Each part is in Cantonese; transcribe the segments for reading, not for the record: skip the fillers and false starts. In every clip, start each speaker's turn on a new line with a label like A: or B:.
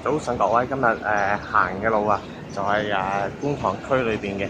A: 早晨各位，今日行嘅路啊，就係觀塘區裏邊嘅。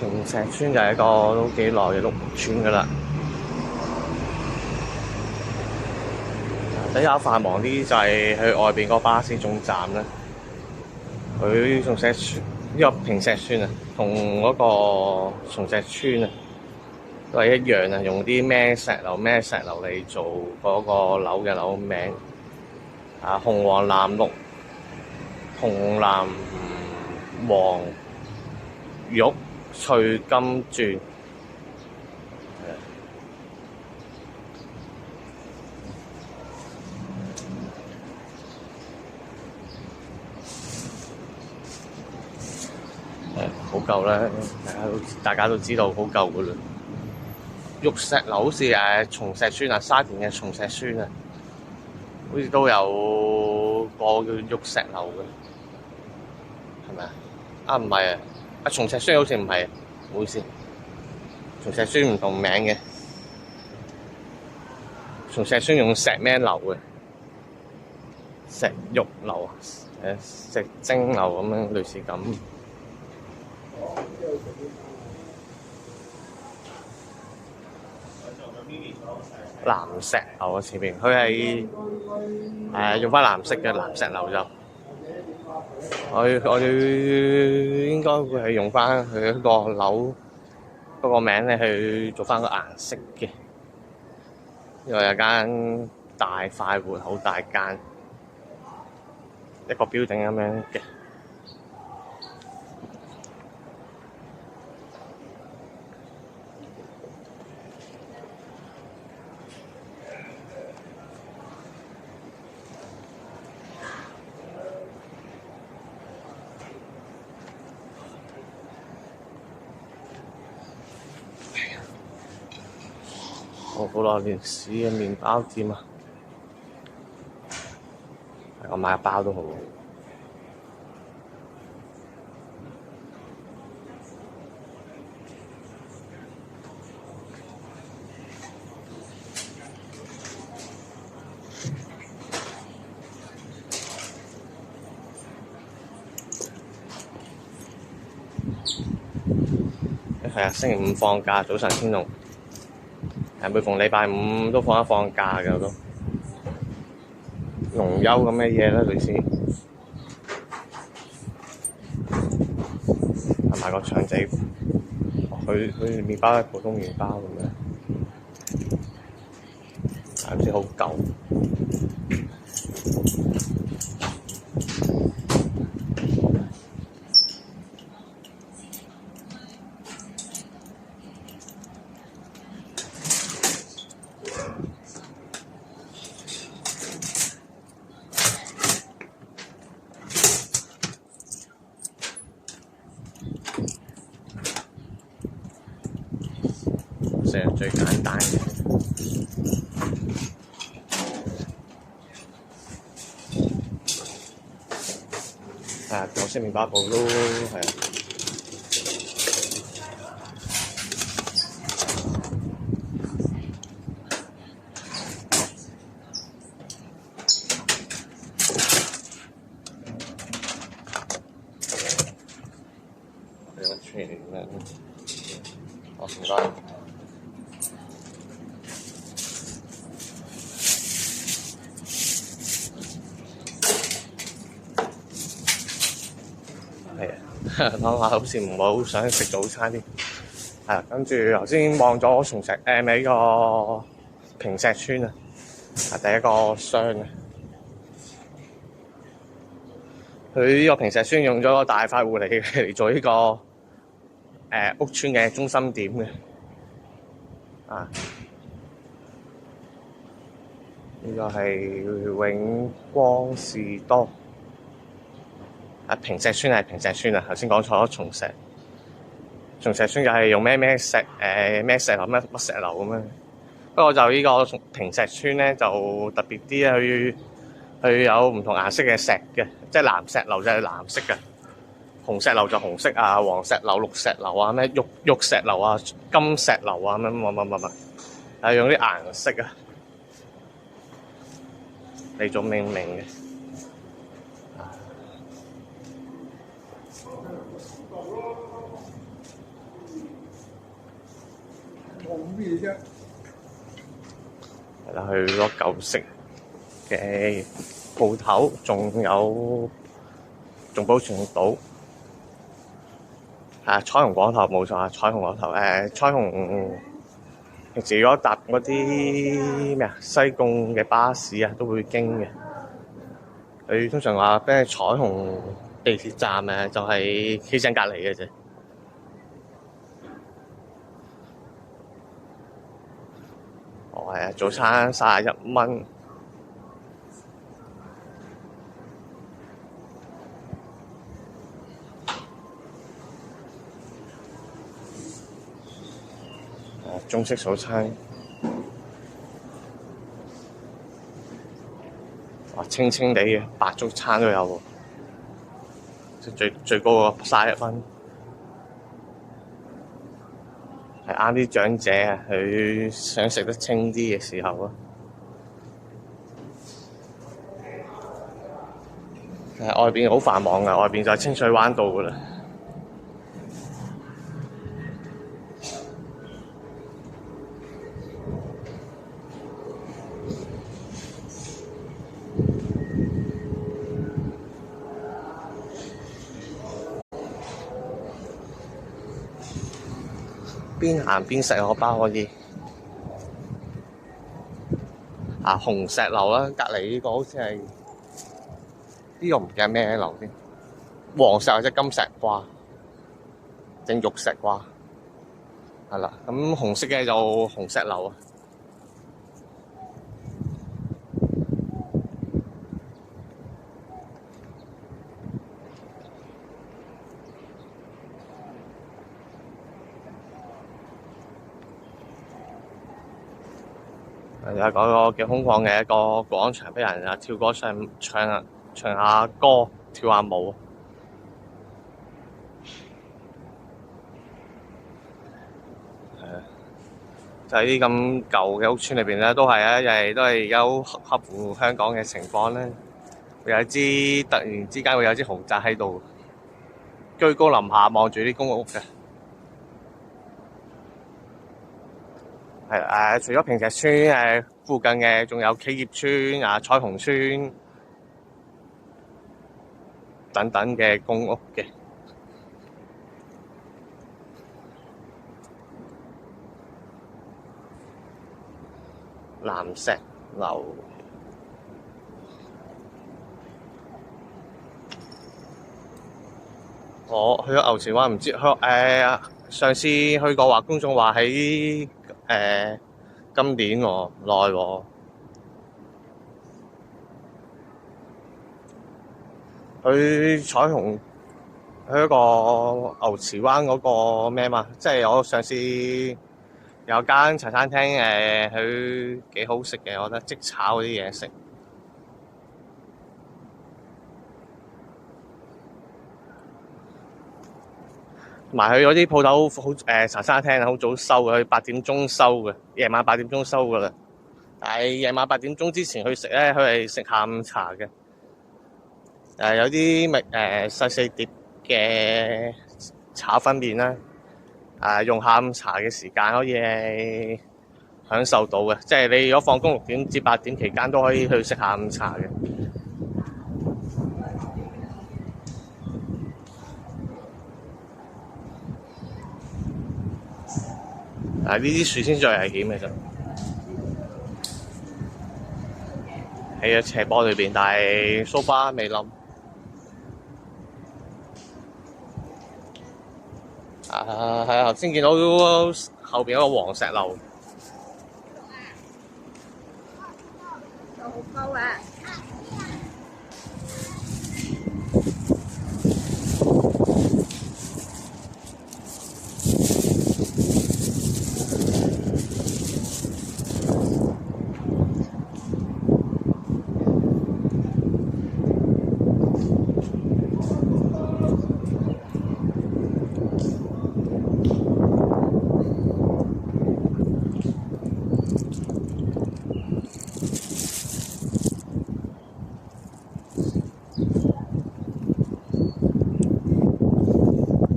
A: 坪石邨就係一個都幾耐嘅屋邨噶啦，比較繁忙啲就係去外邊個巴士總站啦。佢松石邨呢個坪石邨啊，同嗰個松石邨啊都係一樣啊，用啲咩石樓嚟做嗰個樓嘅樓名紅黃藍綠、紅藍黃玉翠金鑽，好舊啦，大家都知道好舊噶啦。玉石樓好似松石邨啊，沙田嘅松石邨啊，好似都有個叫玉石樓嘅，係咪啊？唔係啊！松石邨好似唔係，唔好意思，松石邨唔同名嘅。松石邨用石咩樓嘅？石玉樓石精樓咁樣，類似咁。藍石樓啊，前面佢係用返藍色嘅藍石樓就。我哋應該會係用翻佢一個樓嗰個名咧去做翻個顏色嘅，因為有間大快活好大間一個 building 咁樣嘅。好耐連市嘅麵包店啊，我買一包都好。係啊，星期五放假，早晨天龍。每逢禮拜五都放假嘅都，農休咁嘅嘢啦，類似買個腸仔，佢麵包係普通麵包咁樣，唔知好舊。最簡單嘅。港式麵包鋪都係啊。有個串咩？哦，唔該。係啊，諗下好似唔係好想食早餐添。係啊，跟住頭先望咗松石呢個坪石邨啊，第一個箱啊。佢呢個坪石邨用咗個大塊戶嚟做呢個屋邨嘅中心點嘅。啊，呢個係永光士多。坪石邨係坪石邨啊，頭先講錯咗松石邨又係用咩石咩石樓乜石樓咁樣。不過就呢個坪石邨咧就特別啲啊，佢有唔同顏色嘅石嘅，即係藍石樓就係藍色嘅，紅石樓就紅色啊，黃石樓、綠石樓啊，咩玉石樓啊、金石樓啊，乜，係用啲顏色啊嚟做命名嘅。咩啫？係啦，去咗舊式嘅鋪頭，仲保存到。彩虹廣場冇錯啊，彩虹廣場彩虹平時如果搭嗰啲咩西貢嘅巴士啊，都會經嘅。佢通常話咩彩虹地鐵站就係企正隔離嘅啫。係啊，早餐31蚊。中式早餐。清清地嘅白粥餐都有喎，即最高個31蚊。係啱啲長者啊，佢想食得清啲嘅時候啊。外邊好繁忙㗎，外邊就係清水灣道㗎啦。邊行邊食個包可以。紅石樓啦，隔離呢個好似係呢個唔記得咩樓添，黃石或者金石瓜，定玉石瓜，係啦。咁紅色嘅就紅石樓啊。係啊，嗰個幾空曠嘅一個廣場，俾人跳歌唱下歌，跳下舞。就係啲咁舊嘅屋邨裏邊咧，都係啊，都係而家好合乎香港嘅情況咧。會有支突然之間會有支豪宅喺度，居高臨下望住啲公屋嘅。係除咗坪石邨附近嘅，仲有企業邨彩虹邨等等嘅公屋嘅。藍石樓。我去咗牛池灣，唔知上次去過話，公眾話喺今年喎，耐喎。去彩虹，去嗰個牛池灣嗰個咩嘛？即係我上次有間茶餐廳佢幾好食嘅，我覺得即炒嗰啲嘢食。同埋佢嗰啲鋪頭好茶餐廳好早收嘅，佢8點鐘收嘅，夜晚8點鐘收噶啦。但係夜晚8點鐘之前去食咧，佢係食下午茶嘅。有啲細細碟嘅炒粉麵啦，用下午茶嘅時間可以享受到嘅，即係你如果放工6點至8點期間都可以去食下午茶嘅。呢啲樹先最危險嘅啫，喺個斜坡裏邊，但係蘇巴未冧。係啊，頭先見到後邊有個黃石樓。
B: 就好高啊！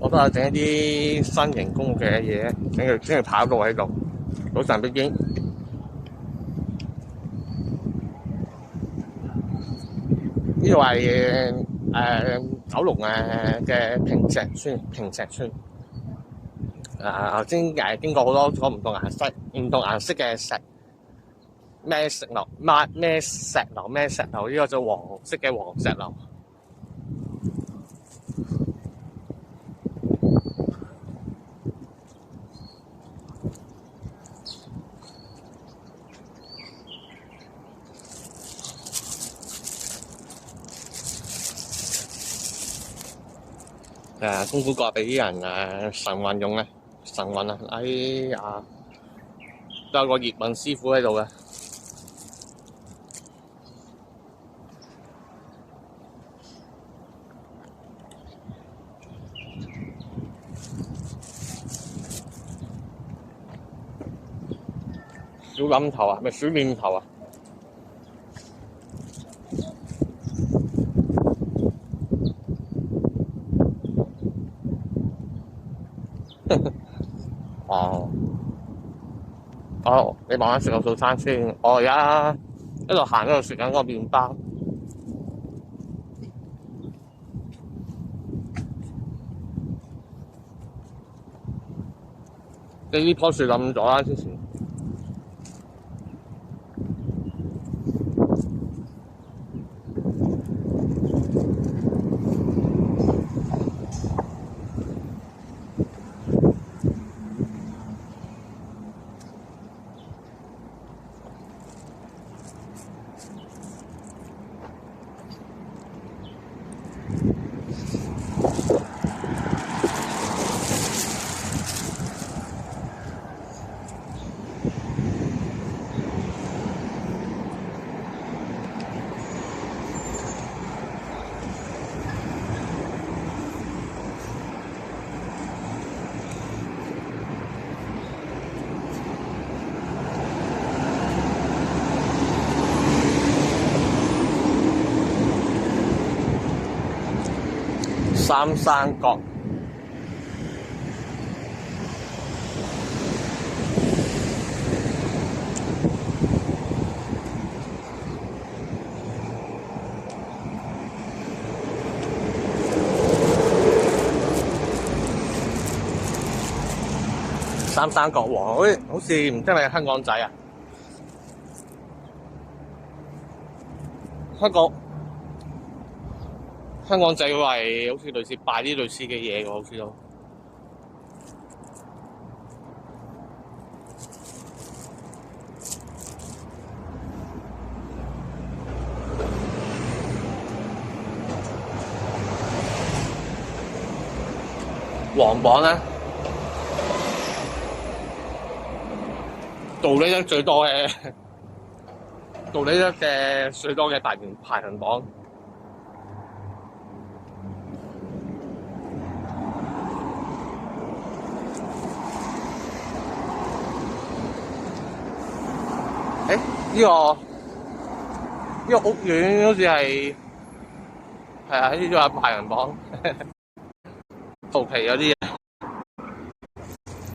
A: 我都係整一啲新型公屋嘅嘢，整佢跑道喺度，早晨北京。呢度係九龍嘅坪石邨。頭先經過好多個唔同顏色嘅石，咩石樓，咩石樓，呢個就黃色嘅黃石樓。功夫閣俾啲人晨運用嘅，晨運啊！哎呀，都有個葉問師傅喺度嘅。小諗頭啊，咪小念頭啊！你慢慢食個早餐先。我而家一路行一路食緊個麵包。呢棵樹冧咗啦，之前。三山角。三山角王，好似唔真係香港仔啊！香港仔係好似類似拜啲類似嘅嘢喎，好似都黃榜咧，道理得最多嘅排行榜。呢個屋苑好似係啊，呢個有排行榜，圖奇嗰啲嘢。